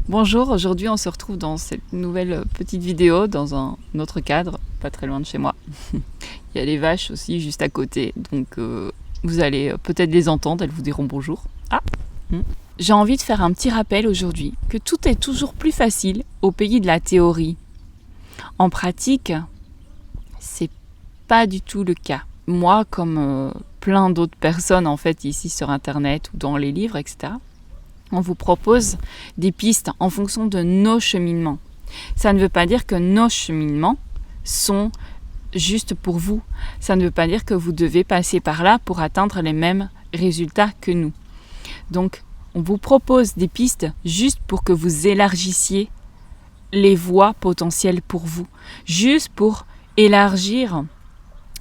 Bonjour, aujourd'hui on se retrouve dans cette nouvelle petite vidéo dans un autre cadre, pas très loin de chez moi. Il y a les vaches aussi juste à côté, donc vous allez peut-être les entendre, elles vous diront bonjour. J'ai envie de faire un petit rappel aujourd'hui que tout est toujours plus facile au pays de la théorie. En pratique, c'est pas du tout le cas. Moi, comme plein d'autres personnes en fait ici sur internet ou dans les livres, etc., on vous propose des pistes en fonction de nos cheminements. Ça ne veut pas dire que nos cheminements sont juste pour vous. Ça ne veut pas dire que vous devez passer par là pour atteindre les mêmes résultats que nous. Donc, on vous propose des pistes juste pour que vous élargissiez les voies potentielles pour vous. Juste pour élargir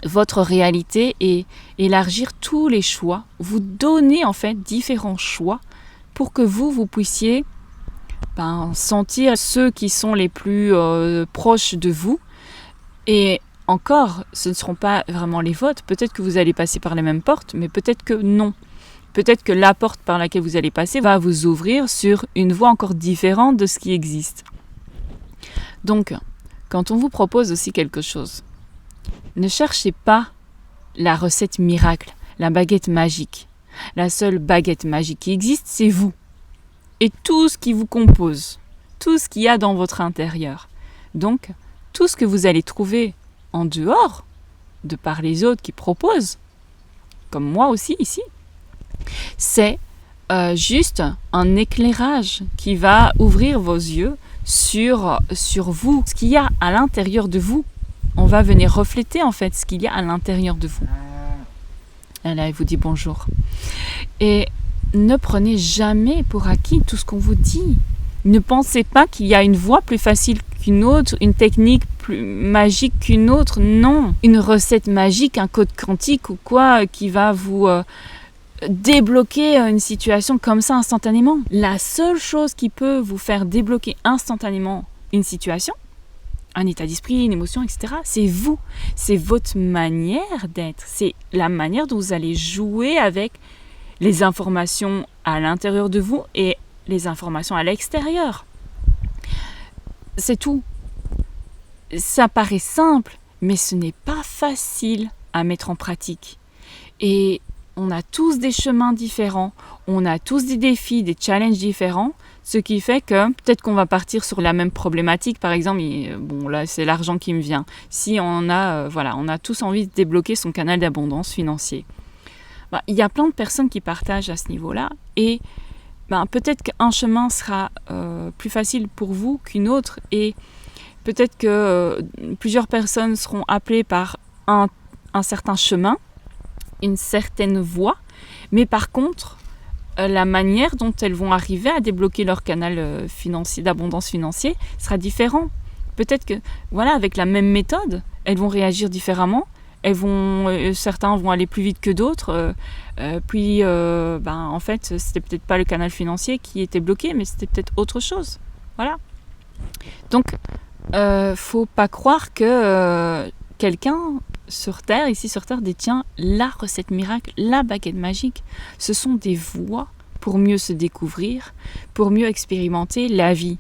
votre réalité et élargir tous les choix. Vous donner en fait différents choix pour que vous puissiez sentir ceux qui sont les plus proches de vous. Et encore, ce ne seront pas vraiment les vôtres. Peut-être que vous allez passer par les mêmes portes, mais peut-être que non. Peut-être que la porte par laquelle vous allez passer va vous ouvrir sur une voie encore différente de ce qui existe. Donc, quand on vous propose aussi quelque chose, ne cherchez pas la recette miracle, la baguette magique. La seule baguette magique qui existe, c'est vous. Et tout ce qui vous compose, tout ce qu'il y a dans votre intérieur. Donc, tout ce que vous allez trouver en dehors, de par les autres qui proposent, comme moi aussi ici, c'est juste un éclairage qui va ouvrir vos yeux sur vous, ce qu'il y a à l'intérieur de vous. On va venir refléter en fait ce qu'il y a à l'intérieur de vous. Là, il vous dit bonjour. Et ne prenez jamais pour acquis tout ce qu'on vous dit. Ne pensez pas qu'il y a une voie plus facile qu'une autre, une technique plus magique qu'une autre. Non, une recette magique, un code quantique ou quoi qui va vous débloquer une situation comme ça instantanément. La seule chose qui peut vous faire débloquer instantanément une situation, un état d'esprit, une émotion, etc., c'est vous. C'est votre manière d'être. C'est la manière dont vous allez jouer avec les informations à l'intérieur de vous et les informations à l'extérieur. C'est tout. Ça paraît simple, mais ce n'est pas facile à mettre en pratique. Et on a tous des chemins différents, on a tous des défis, des challenges différents, ce qui fait que peut-être qu'on va partir sur la même problématique. Par exemple, bon là c'est l'argent qui me vient. Si on a tous envie de débloquer son canal d'abondance financier. Il y a plein de personnes qui partagent à ce niveau-là et peut-être qu'un chemin sera plus facile pour vous qu'une autre et peut-être que plusieurs personnes seront appelées par un certain chemin, une certaine voie, mais par contre, la manière dont elles vont arriver à débloquer leur canal financier, d'abondance financier sera différent. Peut-être que, avec la même méthode, elles vont réagir différemment. Certains vont aller plus vite que d'autres. En fait, c'était peut-être pas le canal financier qui était bloqué, mais c'était peut-être autre chose. Voilà. Donc, faut pas croire que quelqu'un ici sur Terre, détient la recette miracle, la baguette magique. Ce sont des voies pour mieux se découvrir, pour mieux expérimenter la vie.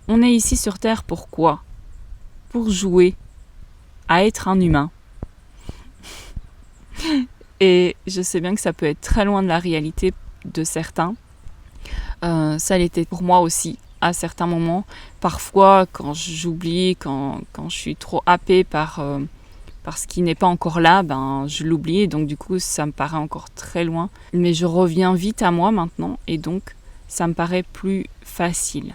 On est ici sur Terre pourquoi ? Pour jouer à être un humain. Et je sais bien que ça peut être très loin de la réalité de certains. Ça l'était pour moi aussi à certains moments. Parfois, quand j'oublie, quand je suis trop happée par ce qui n'est pas encore là, je l'oublie. Donc du coup, ça me paraît encore très loin. Mais je reviens vite à moi maintenant. Et donc, ça me paraît plus facile.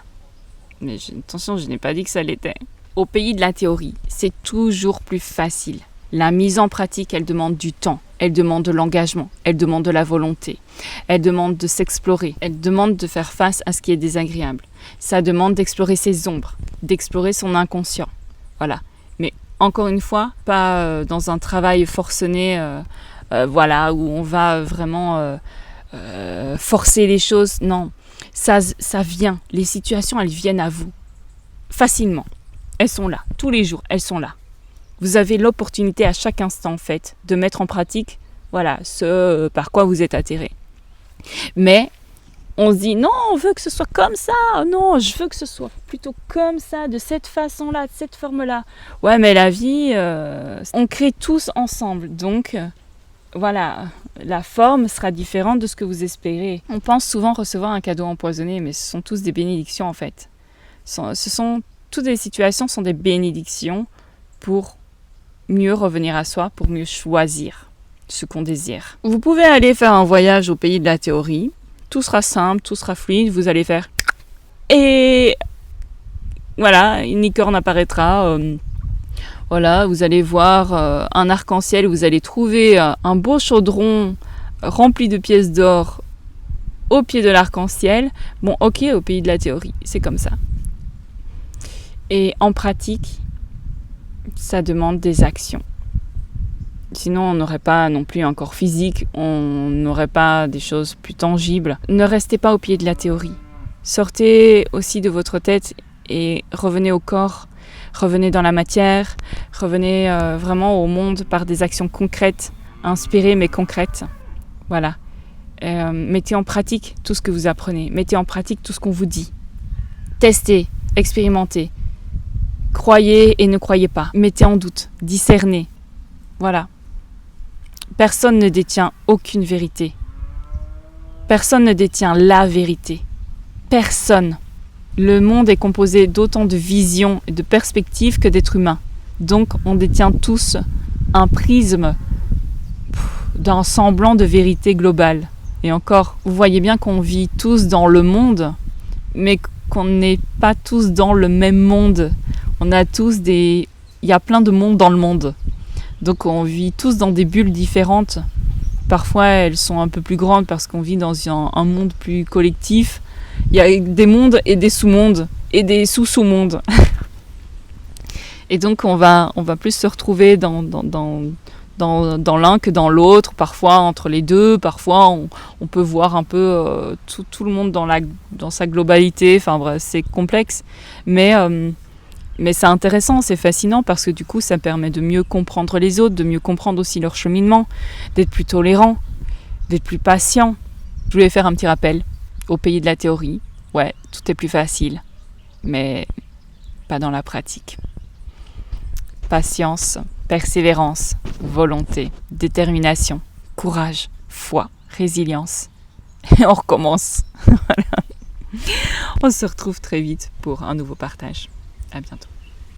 Mais attention, je n'ai pas dit que ça l'était. Au pays de la théorie, c'est toujours plus facile. La mise en pratique, elle demande du temps, elle demande de l'engagement, elle demande de la volonté, elle demande de s'explorer, elle demande de faire face à ce qui est désagréable. Ça demande d'explorer ses ombres, d'explorer son inconscient. Voilà. Mais encore une fois, pas dans un travail forcené, où on va vraiment forcer les choses. Non, ça vient. Les situations, elles viennent à vous facilement. Elles sont là, tous les jours, elles sont là. Vous avez l'opportunité à chaque instant, en fait, de mettre en pratique, ce par quoi vous êtes attiré. Mais on se dit non, on veut que ce soit comme ça, non, je veux que ce soit plutôt comme ça, de cette façon-là, de cette forme-là. Ouais, mais la vie, on crée tous ensemble, donc voilà, la forme sera différente de ce que vous espérez. On pense souvent recevoir un cadeau empoisonné, mais ce sont tous des bénédictions en fait. Toutes les situations sont des bénédictions pour mieux revenir à soi, pour mieux choisir ce qu'on désire. Vous pouvez aller faire un voyage au pays de la théorie. Tout sera simple, tout sera fluide. Vous allez faire... Et voilà, une licorne apparaîtra. Voilà, vous allez voir un arc-en-ciel. Vous allez trouver un beau chaudron rempli de pièces d'or au pied de l'arc-en-ciel. Bon, ok, au pays de la théorie, c'est comme ça. Et en pratique, ça demande des actions. Sinon, on n'aurait pas non plus un corps physique, on n'aurait pas des choses plus tangibles. Ne restez pas au pied de la théorie. Sortez aussi de votre tête et revenez au corps, revenez dans la matière, revenez vraiment au monde par des actions concrètes, inspirées mais concrètes. Voilà. Mettez en pratique tout ce que vous apprenez, mettez en pratique tout ce qu'on vous dit. Testez, expérimentez. Croyez et ne croyez pas. Mettez en doute, discernez. Voilà. Personne ne détient aucune vérité. Personne ne détient la vérité. Personne. Le monde est composé d'autant de visions et de perspectives que d'êtres humains. Donc, on détient tous un prisme d'un semblant de vérité globale. Et encore, vous voyez bien qu'on vit tous dans le monde, mais qu'on n'est pas tous dans le même monde. On a tous il y a plein de mondes dans le monde. Donc on vit tous dans des bulles différentes. Parfois elles sont un peu plus grandes parce qu'on vit dans un monde plus collectif. Il y a des mondes et des sous-mondes et des sous-sous-mondes. Et donc on va plus se retrouver dans l'un que dans l'autre. Parfois entre les deux. Parfois on peut voir un peu tout le monde dans sa globalité. Enfin bref, c'est complexe. Mais c'est intéressant, c'est fascinant parce que du coup, ça permet de mieux comprendre les autres, de mieux comprendre aussi leur cheminement, d'être plus tolérant, d'être plus patient. Je voulais faire un petit rappel au pays de la théorie. Ouais, tout est plus facile, mais pas dans la pratique. Patience, persévérance, volonté, détermination, courage, foi, résilience. Et on recommence. Voilà. On se retrouve très vite pour un nouveau partage. À bientôt.